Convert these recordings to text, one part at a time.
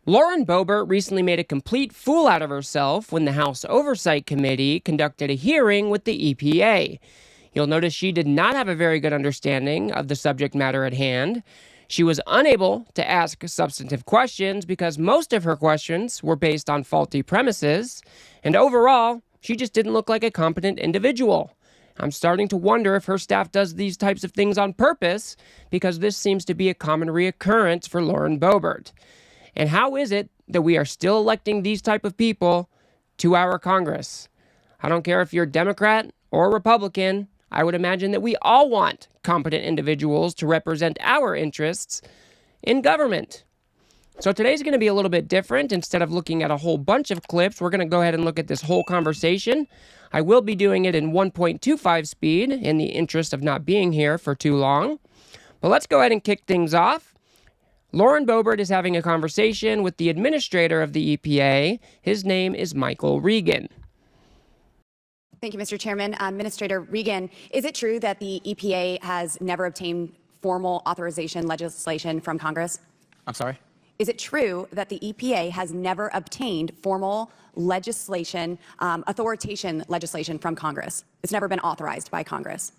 Lauren Boebert recently made a complete fool out of herself when the House Oversight Committee conducted a hearing with the EPA. You'll notice she did not have a very good understanding of the subject matter at hand. She was unable to ask substantive questions because most of her questions were based on faulty premises, and overall, she just didn't look like a competent individual. I'm starting to wonder if her staff does these types of things on purpose, because this seems to be a common reoccurrence for Lauren Boebert. And how is it that we are still electing these type of people to our Congress? I don't care if you're Democrat or Republican. I would imagine that we all want competent individuals to represent our interests in government. So today's going to be a little bit different. Instead of looking at a whole bunch of clips, we're going to go ahead and look at this whole conversation. I will be doing it in 1.25 speed in the interest of not being here for too long. But let's go ahead and kick things off. Lauren Boebert is having a conversation with the administrator of the EPA. His name is Michael Regan. Thank you, Mr. Chairman. Administrator Regan, is it true that the EPA has never obtained formal authorization legislation from Congress? I'm sorry? Is it true that the EPA has never obtained formal legislation, authorization legislation from Congress? It's never been authorized by Congress.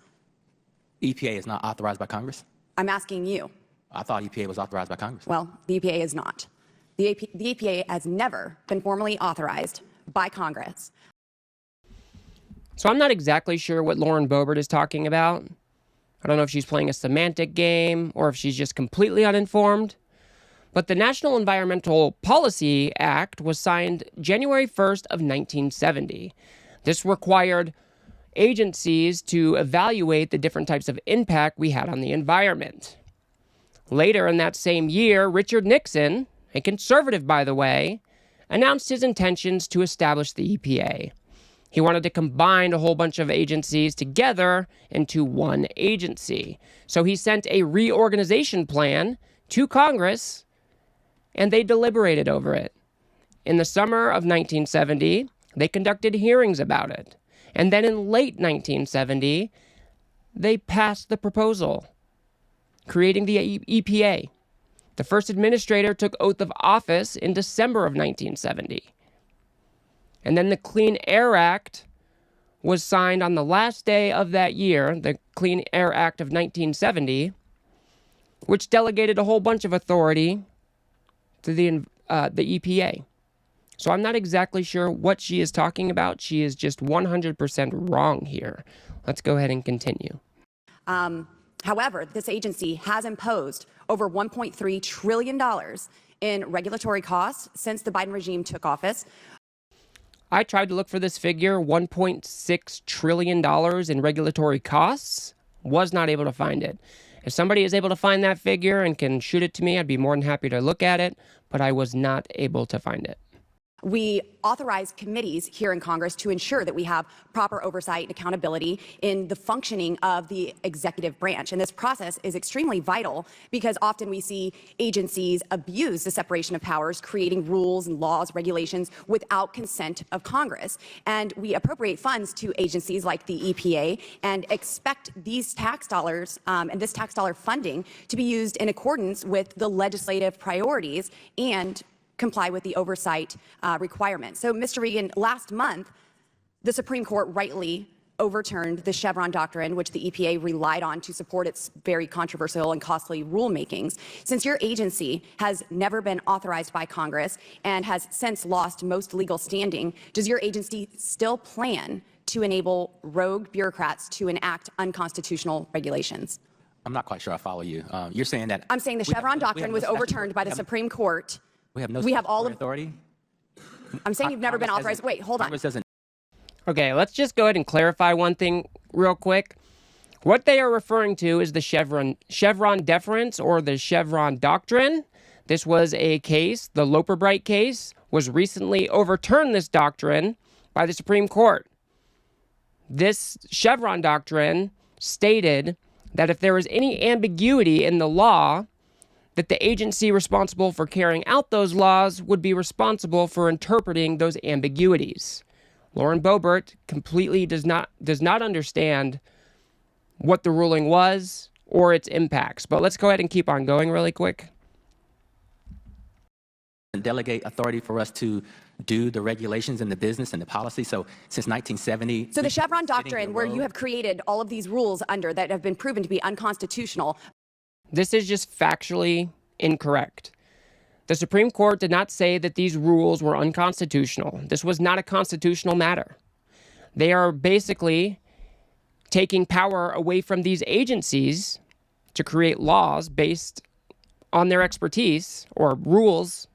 EPA is not authorized by Congress? I'm asking you. I thought EPA was authorized by Congress. Well, the EPA is not. The EPA has never been formally authorized by Congress. So I'm not exactly sure what Lauren Boebert is talking about. I don't know if she's playing a semantic game or if she's just completely uninformed. But the National Environmental Policy Act was signed January 1st of 1970. This required agencies to evaluate the different types of impact we had on the environment. Later in that same year, Richard Nixon, a conservative by the way, announced his intentions to establish the EPA. He wanted to combine a whole bunch of agencies together into one agency. So he sent a reorganization plan to Congress, and they deliberated over it. In the summer of 1970, they conducted hearings about it. And then in late 1970, they passed the proposal, creating the EPA. The first administrator took oath of office in December of 1970. And then the Clean Air Act was signed on the last day of that year, the Clean Air Act of 1970, which delegated a whole bunch of authority to the EPA. So I'm not exactly sure what she is talking about. She is just 100% wrong here. Let's go ahead and continue. However, this agency has imposed over $1.3 trillion in regulatory costs since the Biden regime took office. I tried to look for this figure, $1.6 trillion in regulatory costs. Was not able to find it. If somebody is able to find that figure and can shoot it to me, I'd be more than happy to look at it, but I was not able to find it. We authorize committees here in Congress to ensure that we have proper oversight and accountability in the functioning of the executive branch. And this process is extremely vital because often we see agencies abuse the separation of powers, creating rules and laws, regulations without consent of Congress. And we appropriate funds to agencies like the EPA and expect these tax dollars and this tax dollar funding to be used in accordance with the legislative priorities and comply with the oversight requirements. So, Mr. Regan, last month, the Supreme Court rightly overturned the Chevron doctrine, which the EPA relied on to support its very controversial and costly rulemakings. Since your agency has never been authorized by Congress and has since lost most legal standing, does your agency still plan to enable rogue bureaucrats to enact unconstitutional regulations? I'm not quite sure I follow you. You're saying that... I'm saying the Chevron doctrine was overturned by the Supreme Court. We have no authority? I'm saying you've never been authorized. Wait, hold on. Okay, let's just go ahead and clarify one thing real quick. What they are referring to is the Chevron deference or the Chevron doctrine. This was a case, the Loper case, was recently overturned this doctrine by the Supreme Court. This Chevron doctrine stated that if there was any ambiguity in the law, that the agency responsible for carrying out those laws would be responsible for interpreting those ambiguities. Lauren Boebert completely does not understand what the ruling was or its impacts. But let's go ahead and keep on going really quick. delegate authority for us to do the regulations and the business and the policy. So since 1970. So the Chevron doctrine, where you have created all of these rules under that have been proven to be unconstitutional. This is just factually incorrect. The Supreme Court did not say that these rules were unconstitutional. This was not a constitutional matter. They are basically taking power away from these agencies to create laws based on their expertise, or rules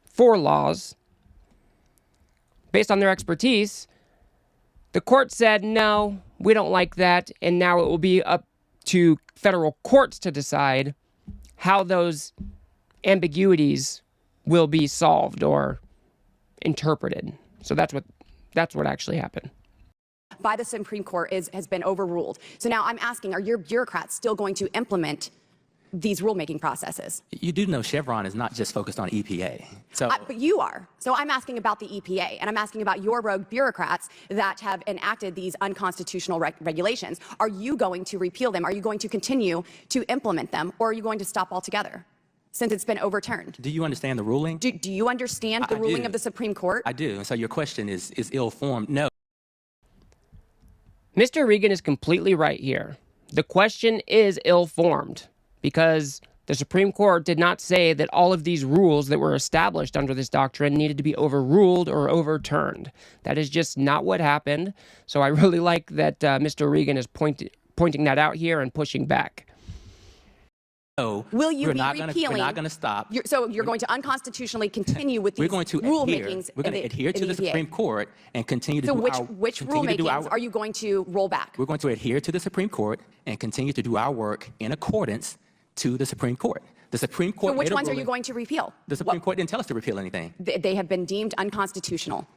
for laws based on their expertise. The court said, no, we don't like that, and now it will be up to federal courts to decide how those ambiguities will be solved or interpreted. So that's what actually happened. By the Supreme Court has been overruled. So now I'm asking, are your bureaucrats still going to implement these rulemaking processes? You do know Chevron is not just focused on EPA. So, but you are. So I'm asking about the EPA, and I'm asking about your rogue bureaucrats that have enacted these unconstitutional regulations. Are you going to repeal them? Are you going to continue to implement them, or are you going to stop altogether, since it's been overturned? do you understand the ruling? Do you understand the ruling of the Supreme Court? I do. And so your question is ill-formed. No. Mr. Regan is completely right here. The question is ill-formed because the Supreme Court did not say that all of these rules that were established under this doctrine needed to be overruled or overturned. That is just not what happened. So I really like that Mr. Regan is pointing that out here and pushing back. No, Will you be We're repealing? not going to stop. So you're going to unconstitutionally continue with these rulemakings? We're going to adhere to the Supreme Court and continue to So do which rulemakings are you going to roll back? We're going to adhere to the Supreme Court and continue to do our work in accordance to the Supreme Court. The Supreme Court. So which ones are you going to repeal? The Supreme Court didn't tell us to repeal anything. They have been deemed unconstitutional.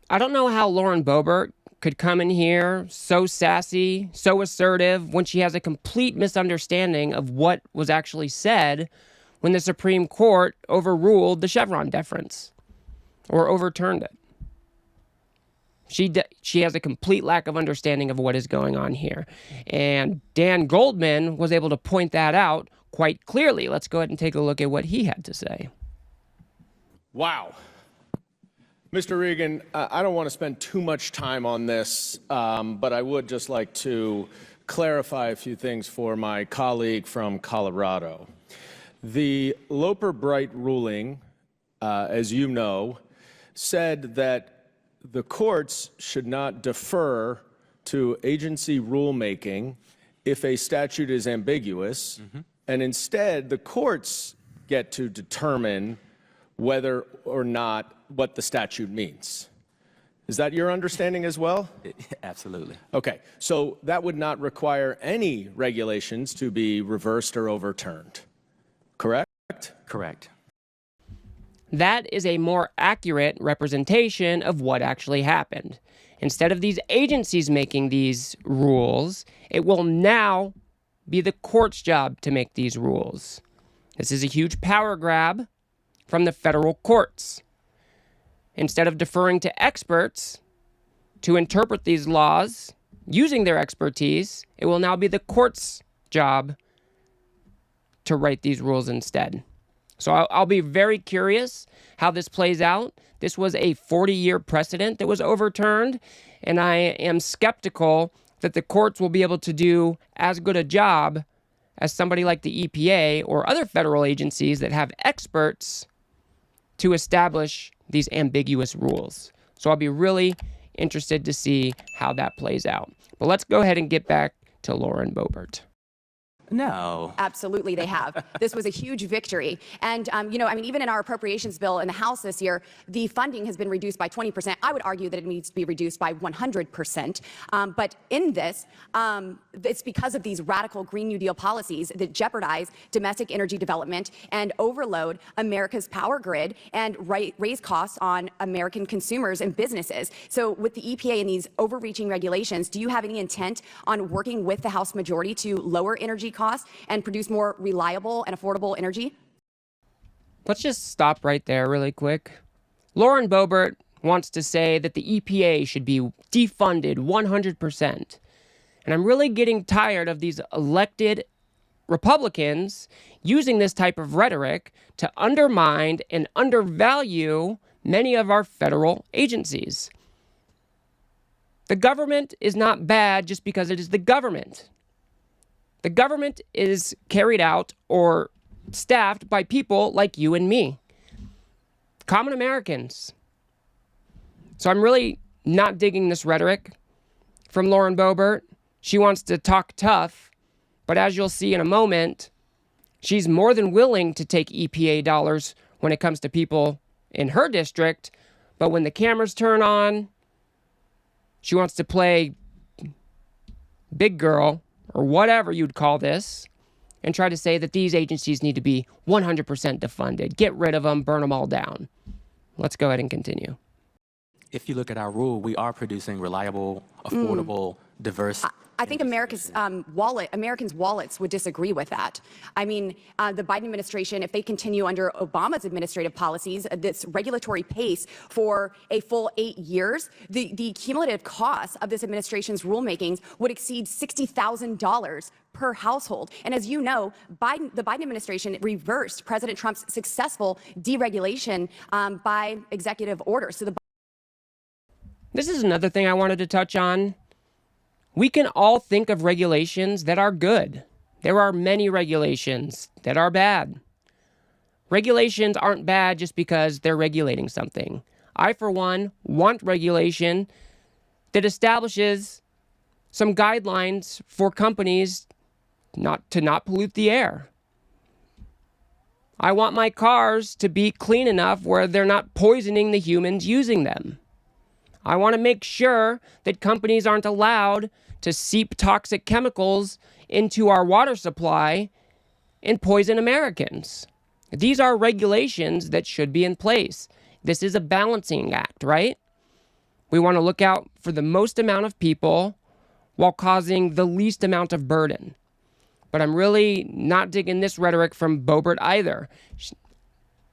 I don't know how Lauren Boebert could come in here so sassy, so assertive, when she has a complete misunderstanding of what was actually said when the Supreme Court overruled the Chevron deference or overturned it. She has a complete lack of understanding of what is going on here. And Dan Goldman was able to point that out quite clearly. Let's go ahead and take a look at what he had to say. Wow. Mr. Regan, I don't want to spend too much time on this, but I would just like to clarify a few things for my colleague from Colorado. The Loper-Bright ruling, as you know, said that the courts should not defer to agency rulemaking if a statute is ambiguous, and instead the courts get to determine whether or not what the statute means. Is that your understanding as well? Absolutely. Okay, so that would not require any regulations to be reversed or overturned, correct? Correct. That is a more accurate representation of what actually happened. Instead of these agencies making these rules, it will now be the court's job to make these rules. This is a huge power grab from the federal courts. Instead of deferring to experts to interpret these laws using their expertise, it will now be the court's job to write these rules instead. So I'll be very curious how this plays out. This was a 40-year precedent that was overturned, and I am skeptical that the courts will be able to do as good a job as somebody like the EPA or other federal agencies that have experts to establish these ambiguous rules. So I'll be really interested to see how that plays out. But let's go ahead and get back to Lauren Boebert. No. Absolutely, they have. This was a huge victory. And, even in our appropriations bill in the House this year, the funding has been reduced by 20%. I would argue that it needs to be reduced by 100%. But in this, it's because of these radical Green New Deal policies that jeopardize domestic energy development and overload America's power grid and raise costs on American consumers and businesses. So with the EPA and these overreaching regulations, do you have any intent on working with the House majority to lower energy costs and produce more reliable and affordable energy? Let's just stop right there really quick. Lauren Boebert wants to say that the EPA should be defunded 100%. And I'm really getting tired of these elected Republicans using this type of rhetoric to undermine and undervalue many of our federal agencies. The government is not bad just because it is the government. The government is carried out or staffed by people like you and me, common Americans. So I'm really not digging this rhetoric from Lauren Boebert. She wants to talk tough, but as you'll see in a moment, she's more than willing to take EPA dollars when it comes to people in her district, but when the cameras turn on, she wants to play big girl, or whatever you'd call this, and try to say that these agencies need to be 100% defunded. Get rid of them, burn them all down. Let's go ahead and continue. If you look at our rule, we are producing reliable, affordable, diverse. I think America's Americans' wallets would disagree with that. I mean, the Biden administration, if they continue under Obama's administrative policies, this regulatory pace for a full 8 years, the cumulative cost of this administration's rulemakings would exceed $60,000 per household. And as you know, the Biden administration reversed President Trump's successful deregulation by executive order. So this is another thing I wanted to touch on. We can all think of regulations that are good. There are many regulations that are bad. Regulations aren't bad just because they're regulating something. I, for one, want regulation that establishes some guidelines for companies not pollute the air. I want my cars to be clean enough where they're not poisoning the humans using them. I want to make sure that companies aren't allowed to seep toxic chemicals into our water supply and poison Americans. These are regulations that should be in place. This is a balancing act, right? We want to look out for the most amount of people while causing the least amount of burden. But I'm really not digging this rhetoric from Boebert either.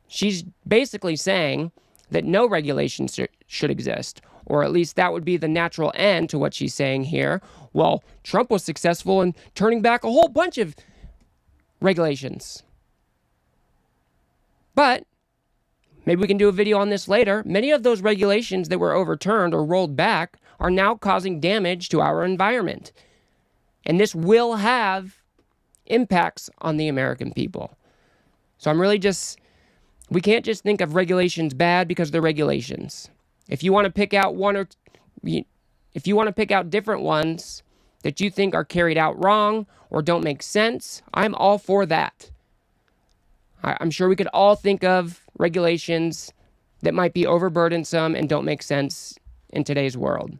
She's basically saying that no regulations should exist, or at least that would be the natural end to what she's saying here. Well, Trump was successful in turning back a whole bunch of regulations. But maybe we can do a video on this later. Many of those regulations that were overturned or rolled back are now causing damage to our environment. And this will have impacts on the American people. So we can't just think of regulations bad because they're regulations. If you want to pick out if you want to pick out different ones that you think are carried out wrong or don't make sense, I'm all for that. I'm sure we could all think of regulations that might be overburdensome and don't make sense in today's world.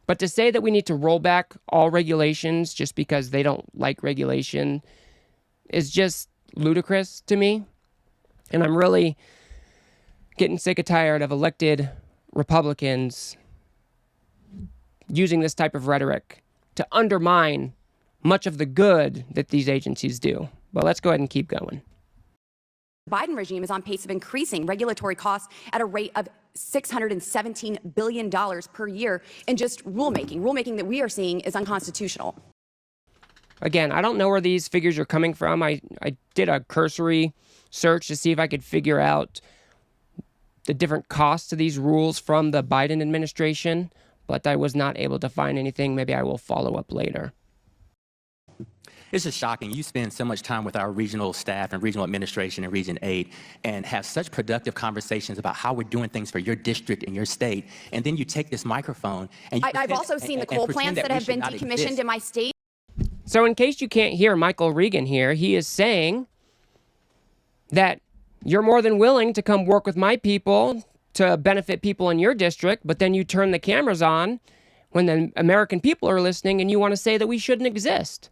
But to say that we need to roll back all regulations just because they don't like regulation is just ludicrous to me. And I'm really getting sick and tired of elected Republicans using this type of rhetoric to undermine much of the good that these agencies do. But let's go ahead and keep going. The Biden regime is on pace of increasing regulatory costs at a rate of $617 billion per year in just rulemaking that we are seeing is unconstitutional. Again, I don't know where these figures are coming from. I did a cursory search to see if I could figure out the different costs of these rules from the Biden administration, but I was not able to find anything. Maybe I will follow up later. It's just shocking. You spend so much time with our regional staff and regional administration and Region 8 and have such productive conversations about how we're doing things for your district and your state. And then you take this microphone and I've also seen the coal plants that have been decommissioned in my state. So in case you can't hear Michael Regan here, he is saying that you're more than willing to come work with my people to benefit people in your district, but then you turn the cameras on when the American people are listening and you want to say that we shouldn't exist.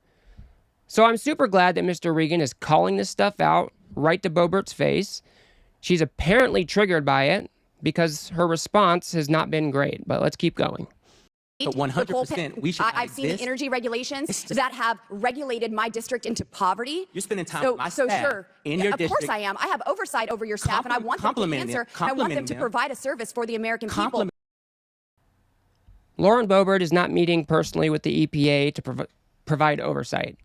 So I'm super glad that Mr. Regan is calling this stuff out right to Boebert's face. She's apparently triggered by it because her response has not been great, but let's keep going. But 100%, we should I've seen energy regulations that have regulated my district into poverty. You're spending time with my staff in your district. Of course I am. I have oversight over your staff, and I want them to answer. I want them to provide a service for the American people. Lauren Boebert is not meeting personally with the EPA to provide oversight.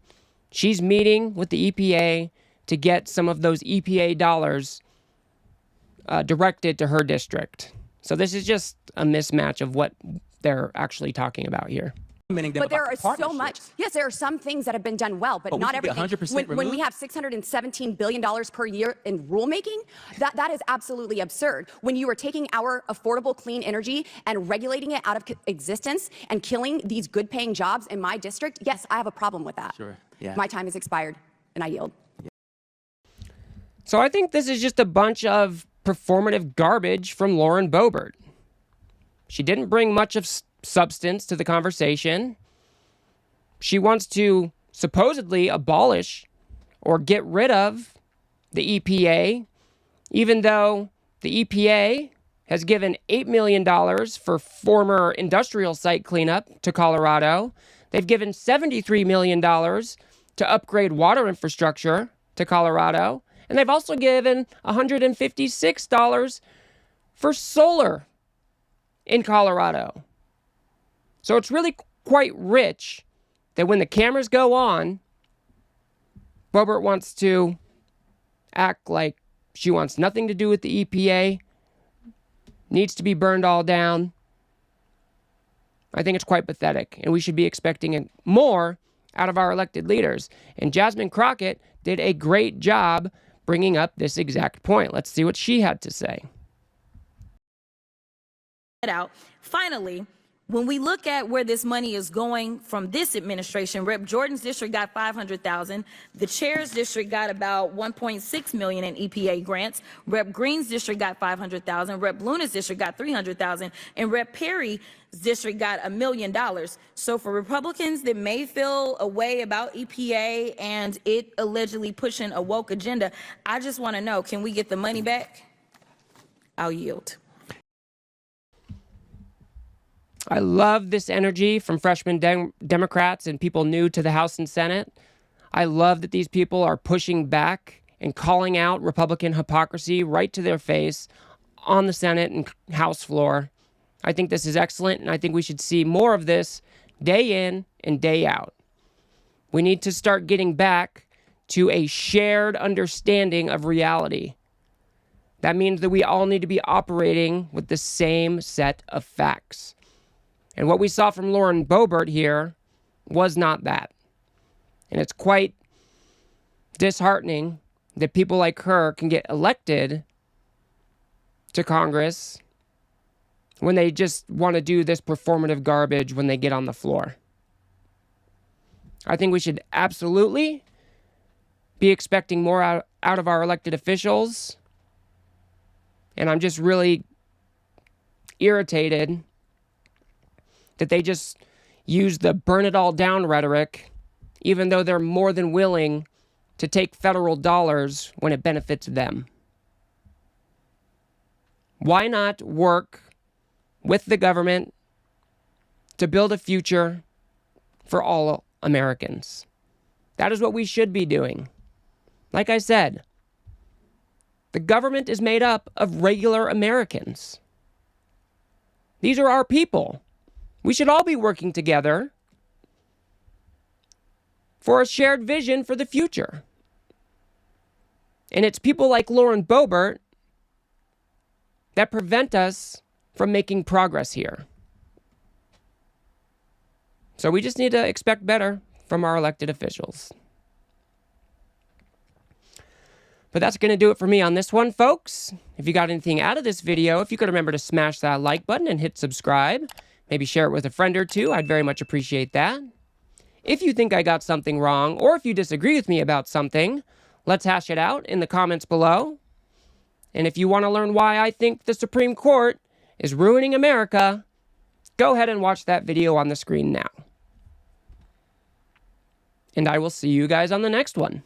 She's meeting with the EPA to get some of those EPA dollars directed to her district. So this is just a mismatch of what they're actually talking about here. But there are so much. Yes, there are some things that have been done well, but not everything. 100% when we have $617 billion per year in rulemaking, that is absolutely absurd. When you are taking our affordable clean energy and regulating it out of existence and killing these good-paying jobs in my district, yes, I have a problem with that. Sure. Yeah. My time has expired, and I yield. So I think this is just a bunch of performative garbage from Lauren Boebert. She didn't bring much of substance to the conversation. She wants to supposedly abolish or get rid of the EPA, even though the EPA has given $8 million for former industrial site cleanup to Colorado. They've given $73 million to upgrade water infrastructure to Colorado. And they've also given $156 for solar in Colorado. So it's really quite rich that when the cameras go on, Boebert wants to act like she wants nothing to do with the EPA, needs to be burned all down. I think it's quite pathetic, and we should be expecting more out of our elected leaders. And Jasmin Crocket did a great job bringing up this exact point. Let's see what she had to say. Finally, when we look at where this money is going from this administration, Rep. Jordan's district got $500,000. The chair's district got about $1.6 million in EPA grants. Rep. Green's district got $500,000. Rep. Luna's district got $300,000, and Rep. Perry's district got $1 million. So for Republicans that may feel a way about EPA and it allegedly pushing a woke agenda, I just want to know, can we get the money back? I'll yield. I love this energy from freshman Democrats and people new to the House and Senate. I love that these people are pushing back and calling out Republican hypocrisy right to their face on the Senate and House floor. I think this is excellent, and I think we should see more of this day in and day out. We need to start getting back to a shared understanding of reality. That means that we all need to be operating with the same set of facts. And what we saw from Lauren Boebert here was not that. And it's quite disheartening that people like her can get elected to Congress when they just want to do this performative garbage when they get on the floor. I think we should absolutely be expecting more out of our elected officials. And I'm just really irritated that they just use the burn it all down rhetoric, even though they're more than willing to take federal dollars when it benefits them. Why not work with the government to build a future for all Americans? That is what we should be doing. Like I said, the government is made up of regular Americans. These are our people. We should all be working together for a shared vision for the future. And it's people like Lauren Boebert that prevent us from making progress here. So we just need to expect better from our elected officials. But that's going to do it for me on this one, folks. If you got anything out of this video, if you could remember to smash that like button and hit subscribe. Maybe share it with a friend or two. I'd very much appreciate that. If you think I got something wrong, or if you disagree with me about something, let's hash it out in the comments below. And if you want to learn why I think the Supreme Court is ruining America, go ahead and watch that video on the screen now. And I will see you guys on the next one.